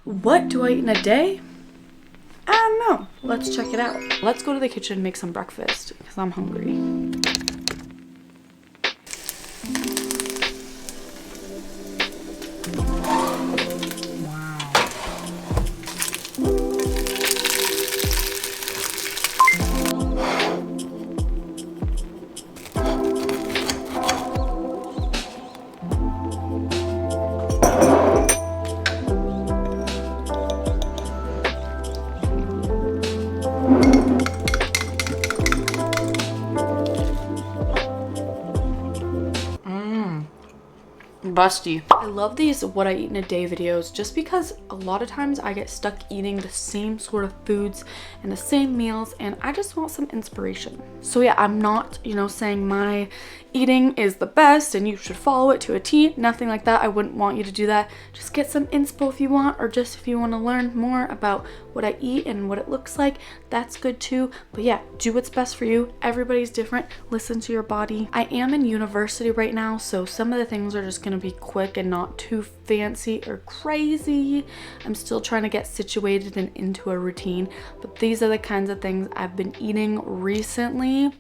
What do I eat in a day? I don't know. Let's check it out. Let's go to the kitchen and make some breakfast because I'm hungry. Busty. I love these what I eat in a day videos just because a lot of times I get stuck eating the same sort of foods and the same meals, and I just want some inspiration. So yeah, I'm not, saying my eating is the best and you should follow it to a T. Nothing like that. I wouldn't want you to do that. Just get some inspo if you want, or just if you want to learn more about what I eat and what it looks like, that's good too. But yeah, do what's best for you. Everybody's different. Listen to your body. I am in university right now, so some of the things are just going to be quick and not too fancy or crazy. I'm still trying to get situated and into a routine, but these are the kinds of things I've been eating recently.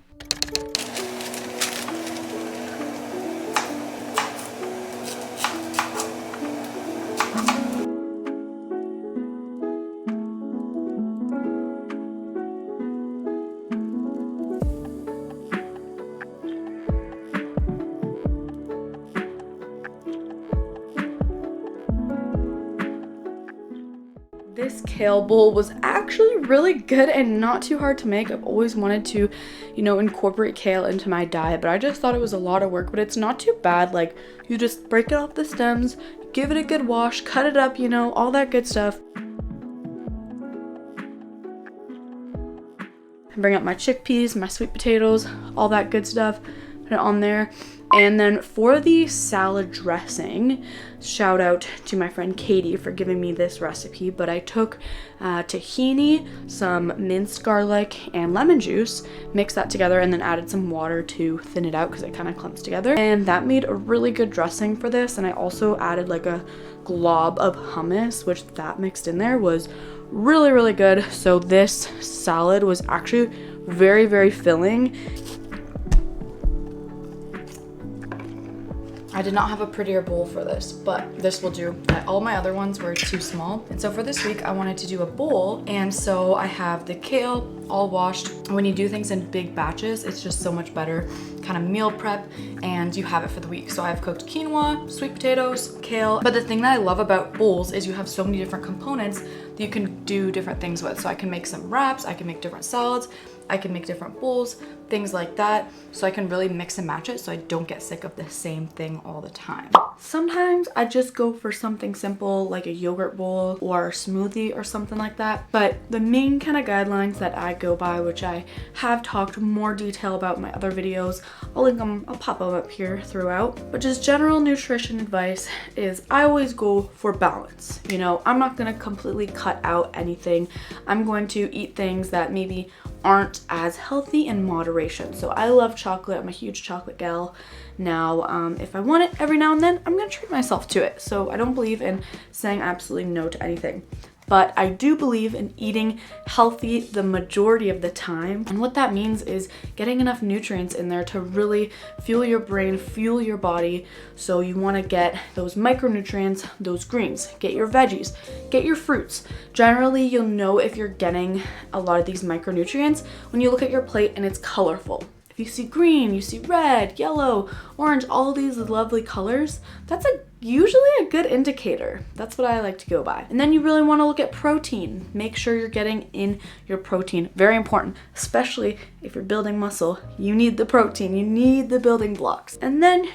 This kale bowl was actually really good and not too hard to make. I've always wanted to, incorporate kale into my diet, but I just thought it was a lot of work, but it's not too bad. Like, you just break it off the stems, give it a good wash, cut it up, all that good stuff. Bring up my chickpeas, my sweet potatoes, all that good stuff, put it on there. And then for the salad dressing, shout out to my friend Katie for giving me this recipe, but I took tahini, some minced garlic, and lemon juice, mixed that together, and then added some water to thin it out because it kind of clumps together. And that made a really good dressing for this. And I also added like a glob of hummus, which that mixed in there was really, really good. So this salad was actually very, very filling. I did not have a prettier bowl for this, but this will do. All my other ones were too small. And so for this week, I wanted to do a bowl. And so I have the kale all washed. When you do things in big batches, it's just so much better kind of meal prep, and you have it for the week. So I've cooked quinoa, sweet potatoes, kale. But the thing that I love about bowls is you have so many different components that you can do different things with. So I can make some wraps, I can make different salads, I can make different bowls, things like that. So I can really mix and match it so I don't get sick of the same thing all the time. Sometimes I just go for something simple like a yogurt bowl or a smoothie or something like that. But the main kind of guidelines that I go by, which I have talked more detail about in my other videos, I'll link them, I'll pop them up here throughout. But just general nutrition advice is I always go for balance. I'm not gonna completely cut out anything. I'm going to eat things that maybe aren't as healthy in moderation. So I love chocolate. I'm a huge chocolate gal. Now, if I want it every now and then, I'm gonna treat myself to it. So I don't believe in saying absolutely no to anything. But I do believe in eating healthy the majority of the time. And what that means is getting enough nutrients in there to really fuel your brain, fuel your body. So you wanna get those micronutrients, those greens, get your veggies, get your fruits. Generally, you'll know if you're getting a lot of these micronutrients when you look at your plate and it's colorful. If you see green, you see red, yellow, orange, all these lovely colors, that's usually a good indicator. That's what I like to go by. And then you really want to look at protein. Make sure you're getting in your protein. Very important, especially if you're building muscle. You need the protein, you need the building blocks. And then,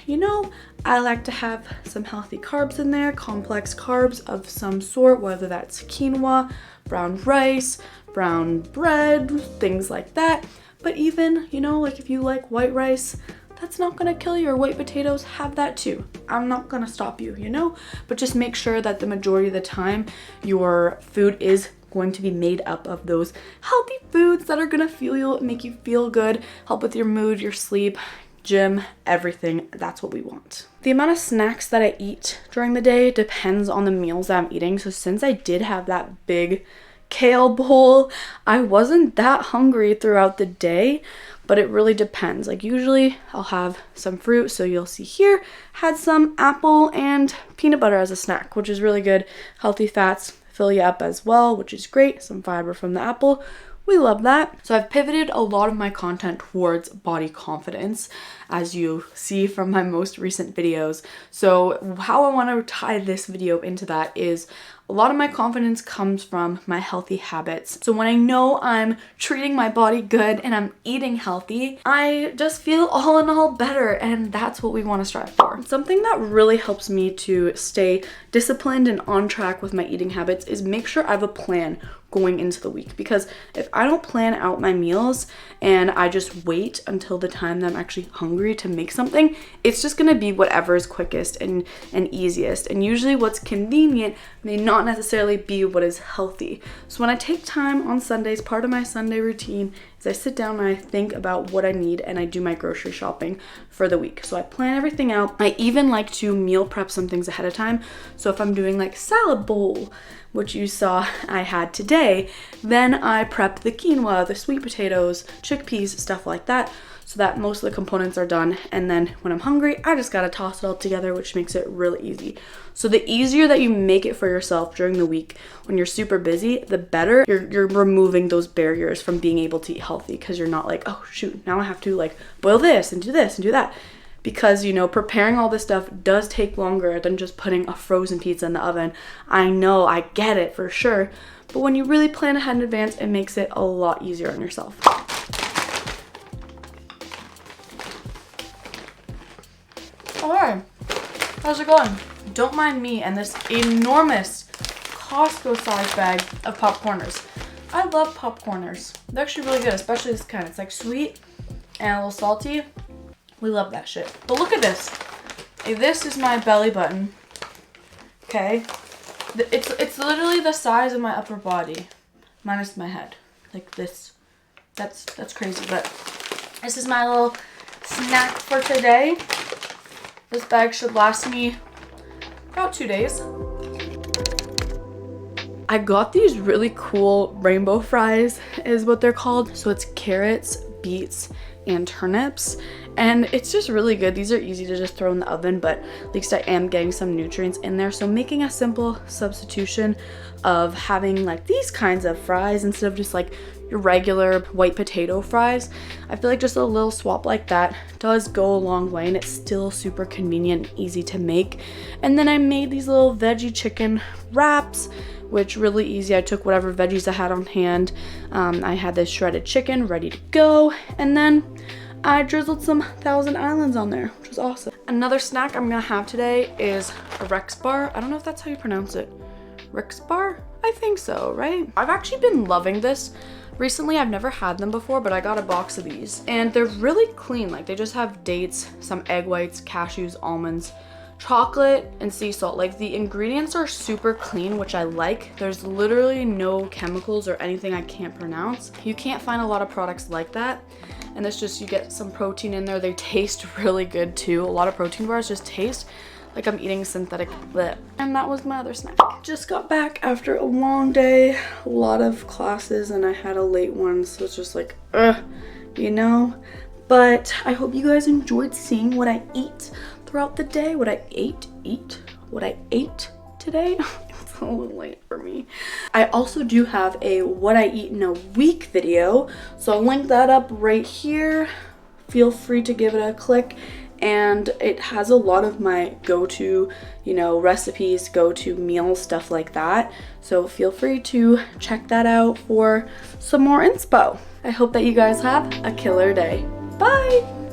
I like to have some healthy carbs in there, complex carbs of some sort, whether that's quinoa, brown rice, brown bread, things like that. But even, like if you like white rice, that's not gonna kill you, or white potatoes, have that too. I'm not gonna stop you, but just make sure that the majority of the time your food is going to be made up of those healthy foods that are gonna fuel you, make you feel good, help with your mood, your sleep, gym, everything. That's what we want. The amount of snacks that I eat during the day depends on the meals that I'm eating. So since I did have that big kale bowl, I wasn't that hungry throughout the day, but it really depends. Like usually I'll have some fruit. So you'll see here, had some apple and peanut butter as a snack, which is really good. Healthy fats fill you up as well, which is great. Some fiber from the apple. We love that. So I've pivoted a lot of my content towards body confidence, as you see from my most recent videos. So how I want to tie this video into that is a lot of my confidence comes from my healthy habits. So when I know I'm treating my body good and I'm eating healthy, I just feel all in all better, and that's what we want to strive for. Something that really helps me to stay disciplined and on track with my eating habits is make sure I have a plan going into the week, because if I don't plan out my meals and I just wait until the time that I'm actually hungry to make something, it's just gonna be whatever is quickest and easiest, and usually what's convenient may not necessarily be what is healthy. So when I take time on Sundays, part of my Sunday routine is I sit down and I think about what I need and I do my grocery shopping for the week. So I plan everything out. I even like to meal prep some things ahead of time. So if I'm doing like salad bowl, which you saw I had today, then I prep the quinoa, the sweet potatoes, chickpeas, stuff like that, so that most of the components are done. And then when I'm hungry, I just gotta toss it all together, which makes it really easy. So the easier that you make it for yourself during the week when you're super busy, the better. You're removing those barriers from being able to eat healthy, because you're not like, oh shoot, now I have to like boil this and do that. Because, you know, preparing all this stuff does take longer than just putting a frozen pizza in the oven. I know, I get it for sure. But when you really plan ahead in advance, it makes it a lot easier on yourself. Alright, how's it going? Don't mind me and this enormous Costco-sized bag of popcorners. I love popcorners. They're actually really good, especially this kind. It's like sweet and a little salty. We love that shit. But look at this. This is my belly button. Okay. It's literally the size of my upper body, minus my head. Like this. That's crazy. But this is my little snack for today. This bag should last me about 2 days. I got these really cool rainbow fries, is what they're called. So it's carrots, beets, and turnips, and it's just really good. These are easy to just throw in the oven, but at least I am getting some nutrients in there. So making a simple substitution of having like these kinds of fries instead of just like your regular white potato fries, I feel like just a little swap like that does go a long way, and it's still super convenient and easy to make. And then I made these little veggie chicken wraps, which really easy. I took whatever veggies I had on hand. I had this shredded chicken ready to go, and then I drizzled some Thousand Islands on there, which was awesome. Another snack I'm gonna have today is a Rex bar. I don't know if that's how you pronounce it. Rex bar? I think so, right? I've actually been loving this. Recently, I've never had them before, but I got a box of these, and they're really clean. Like, they just have dates, some egg whites, cashews, almonds, chocolate, and sea salt. Like, the ingredients are super clean, which I like. There's literally no chemicals or anything I can't pronounce. You can't find a lot of products like that, and this just, you get some protein in there. They taste really good too. A lot of protein bars just taste like I'm eating synthetic lip. And that was my other snack. Just got back after a long day, a lot of classes, and I had a late one, so it's just like, you know? But I hope you guys enjoyed seeing what I eat throughout the day, what I ate today. It's a little late for me. I also do have a what I eat in a week video, so I'll link that up right here. Feel free to give it a click, and it has a lot of my go-to, you know, recipes, go-to meals, stuff like that. So feel free to check that out for some more inspo. I hope that you guys have a killer day. Bye!